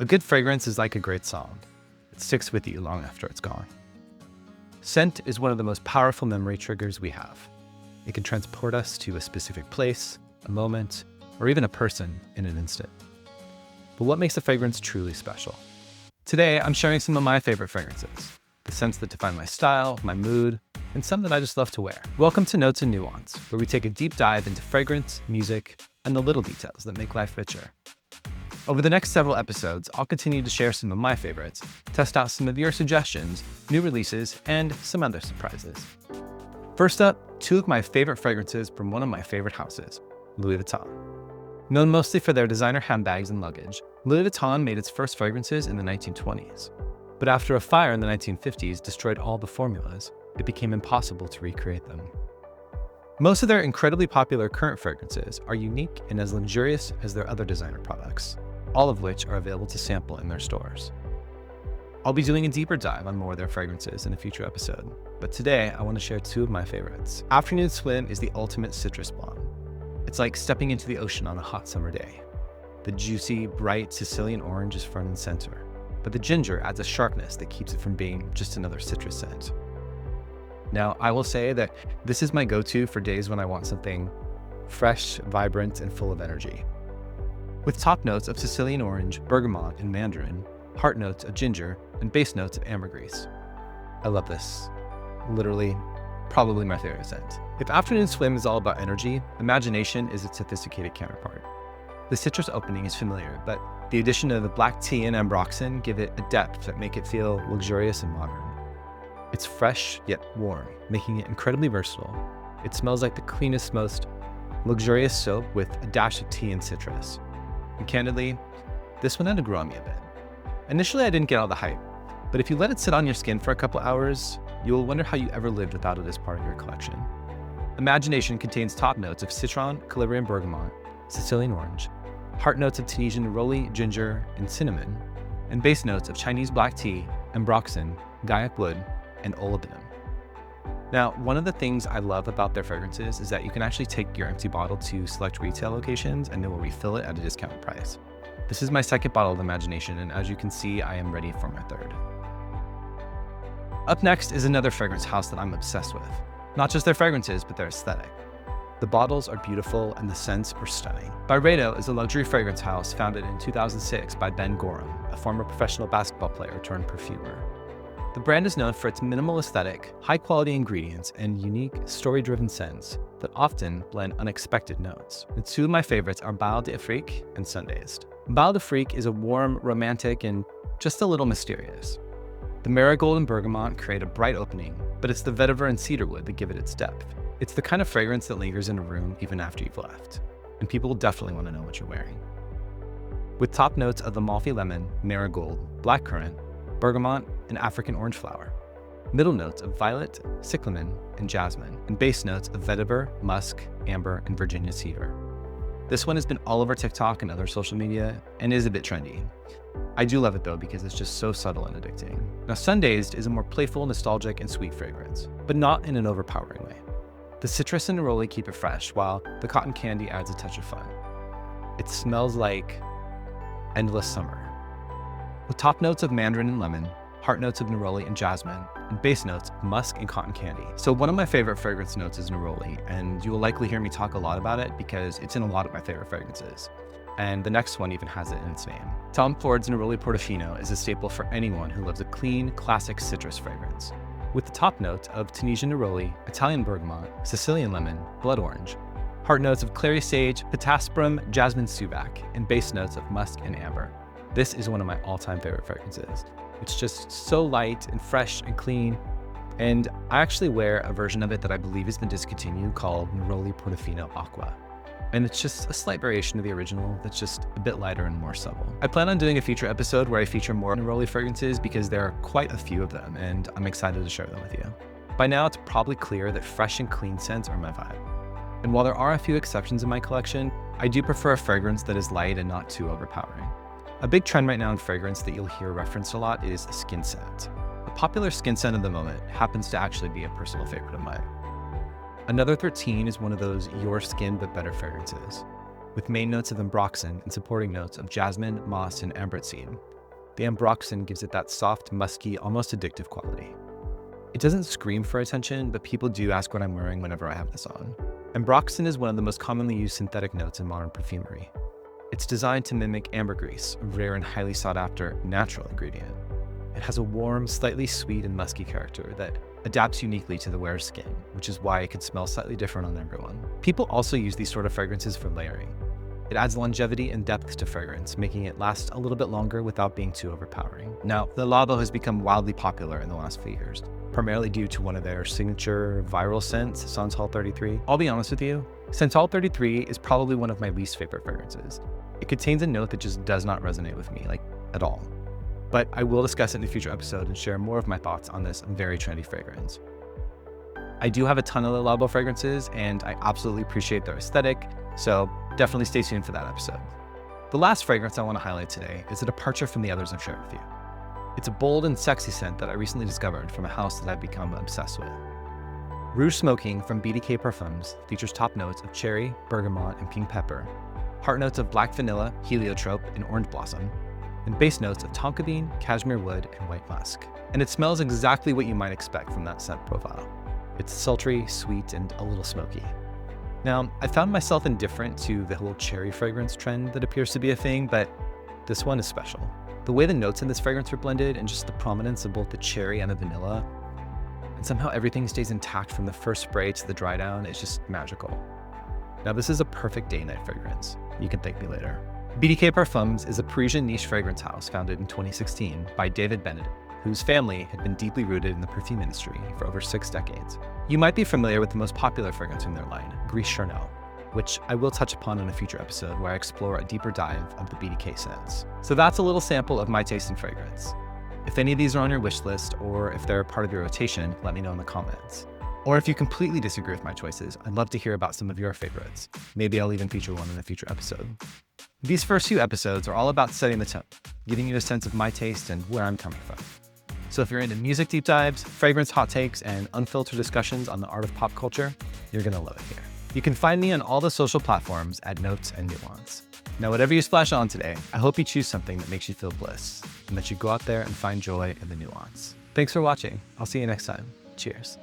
A good fragrance is like a great song. It sticks with you long after it's gone. Scent is one of the most powerful memory triggers we have. It can transport us to a specific place, a moment, or even a person in an instant. But what makes a fragrance truly special? Today, I'm sharing some of my favorite fragrances, the scents that define my style, my mood, and some that I just love to wear. Welcome to Notes and Nuance, where we take a deep dive into fragrance, music, and the little details that make life richer. Over the next several episodes, I'll continue to share some of my favorites, test out some of your suggestions, new releases, and some other surprises. First up, two of my favorite fragrances from one of my favorite houses, Louis Vuitton. Known mostly for their designer handbags and luggage, Louis Vuitton made its first fragrances in the 1920s. But after a fire in the 1950s destroyed all the formulas, it became impossible to recreate them. Most of their incredibly popular current fragrances are unique and as luxurious as their other designer products, all of which are available to sample in their stores. I'll be doing a deeper dive on more of their fragrances in a future episode, but today I want to share two of my favorites. Afternoon Swim is the ultimate citrus blonde. It's like stepping into the ocean on a hot summer day. The juicy, bright Sicilian orange is front and center, but the ginger adds a sharpness that keeps it from being just another citrus scent. Now, I will say that this is my go-to for days when I want something fresh, vibrant, and full of energy. With top notes of Sicilian orange, bergamot, and mandarin, heart notes of ginger, and base notes of ambergris. I love this. Literally, probably my favorite scent. If Afternoon Swim is all about energy, Imagination is its sophisticated counterpart. The citrus opening is familiar, but the addition of the black tea and ambroxan give it a depth that make it feel luxurious and modern. It's fresh yet warm, making it incredibly versatile. It smells like the cleanest, most luxurious soap with a dash of tea and citrus. And candidly, this one had to grow on me a bit. Initially, I didn't get all the hype, but if you let it sit on your skin for a couple hours, you will wonder how you ever lived without it as part of your collection. Imagination contains top notes of citron, Calabrian bergamot, Sicilian orange, heart notes of Tunisian neroli, ginger, and cinnamon, and base notes of Chinese black tea, ambroxan, gaiac wood, and olivine. Now, one of the things I love about their fragrances is that you can actually take your empty bottle to select retail locations and they will refill it at a discounted price. This is my second bottle of Imagination, and as you can see, I am ready for my third. Up next is another fragrance house that I'm obsessed with. Not just their fragrances, but their aesthetic. The bottles are beautiful and the scents are stunning. Byredo is a luxury fragrance house founded in 2006 by Ben Gorham, a former professional basketball player turned perfumer. The brand is known for its minimal aesthetic, high-quality ingredients, and unique, story-driven scents that often blend unexpected notes. The two of my favorites are Bal d'Afrique and Sundazed. Bal d'Afrique is a warm, romantic, and just a little mysterious. The marigold and bergamot create a bright opening, but it's the vetiver and cedarwood that give it its depth. It's the kind of fragrance that lingers in a room even after you've left, and people definitely want to know what you're wearing. With top notes of Amalfi lemon, marigold, blackcurrant, bergamot, and African orange flower. Middle notes of violet, cyclamen, and jasmine, and base notes of vetiver, musk, amber, and Virginia cedar. This one has been all over TikTok and other social media and is a bit trendy. I do love it though because it's just so subtle and addicting. Now, Sundazed is a more playful, nostalgic, and sweet fragrance, but not in an overpowering way. The citrus and neroli keep it fresh, while the cotton candy adds a touch of fun. It smells like endless summer. With top notes of mandarin and lemon, heart notes of neroli and jasmine, and base notes of musk and cotton candy. So one of my favorite fragrance notes is neroli, and you will likely hear me talk a lot about it because it's in a lot of my favorite fragrances. And the next one even has it in its name. Tom Ford's Neroli Portofino is a staple for anyone who loves a clean, classic citrus fragrance. With the top notes of Tunisian neroli, Italian bergamot, Sicilian lemon, blood orange, heart notes of clary sage, potasprum, jasmine sumac, and base notes of musk and amber. This is one of my all-time favorite fragrances. It's just so light and fresh and clean, and I actually wear a version of it that I believe has been discontinued called Neroli Portofino Aqua. And it's just a slight variation of the original that's just a bit lighter and more subtle. I plan on doing a future episode where I feature more Neroli fragrances because there are quite a few of them, and I'm excited to share them with you. By now, it's probably clear that fresh and clean scents are my vibe. And while there are a few exceptions in my collection, I do prefer a fragrance that is light and not too overpowering. A big trend right now in fragrance that you'll hear referenced a lot is a skin scent. A popular skin scent of the moment happens to actually be a personal favorite of mine. Another 13 is one of those your skin but better fragrances. with main notes of ambroxan and supporting notes of jasmine, moss, and amber seed. The ambroxan gives it that soft, musky, almost addictive quality. It doesn't scream for attention, but people do ask what I'm wearing whenever I have this on. Ambroxan is one of the most commonly used synthetic notes in modern perfumery. It's designed to mimic ambergris, a rare and highly sought-after natural ingredient. It has a warm, slightly sweet and musky character that adapts uniquely to the wearer's skin, which is why it can smell slightly different on everyone. People also use these sort of fragrances for layering. It adds longevity and depth to fragrance, making it last a little bit longer without being too overpowering. Now, the Labo has become wildly popular in the last few years, primarily due to one of their signature viral scents, Santal 33. I'll be honest with you, Santal 33 is probably one of my least favorite fragrances. It contains a note that just does not resonate with me, at all. But I will discuss it in a future episode and share more of my thoughts on this very trendy fragrance. I do have a ton of the Labo fragrances, and I absolutely appreciate their aesthetic, so definitely stay tuned for that episode. The last fragrance I want to highlight today is a departure from the others I've shared with you. It's a bold and sexy scent that I recently discovered from a house that I've become obsessed with. Rouge Smoking from BDK Parfums features top notes of cherry, bergamot, and pink pepper, heart notes of black vanilla, heliotrope, and orange blossom, and base notes of tonka bean, cashmere wood, and white musk. And it smells exactly what you might expect from that scent profile. It's sultry, sweet, and a little smoky. Now, I found myself indifferent to the whole cherry fragrance trend that appears to be a thing, but this one is special. The way the notes in this fragrance are blended and just the prominence of both the cherry and the vanilla, and somehow everything stays intact from the first spray to the dry down, is just magical. Now, this is a perfect day-night fragrance. You can thank me later. BDK Parfums is a Parisian niche fragrance house founded in 2016 by David Benedict, whose family had been deeply rooted in the perfume industry for over 6 decades. You might be familiar with the most popular fragrance in their line, Gris Charnel, which I will touch upon in a future episode where I explore a deeper dive of the BDK scents. So that's a little sample of my taste in fragrance. If any of these are on your wish list, or if they're part of your rotation, let me know in the comments. Or if you completely disagree with my choices, I'd love to hear about some of your favorites. Maybe I'll even feature one in a future episode. These first few episodes are all about setting the tone, giving you a sense of my taste and where I'm coming from. So if you're into music deep dives, fragrance hot takes, and unfiltered discussions on the art of pop culture, you're gonna love it here. You can find me on all the social platforms at Notes and Nuance. Now, whatever you splash on today, I hope you choose something that makes you feel bliss, and that you go out there and find joy in the nuance. Thanks for watching. I'll see you next time. Cheers.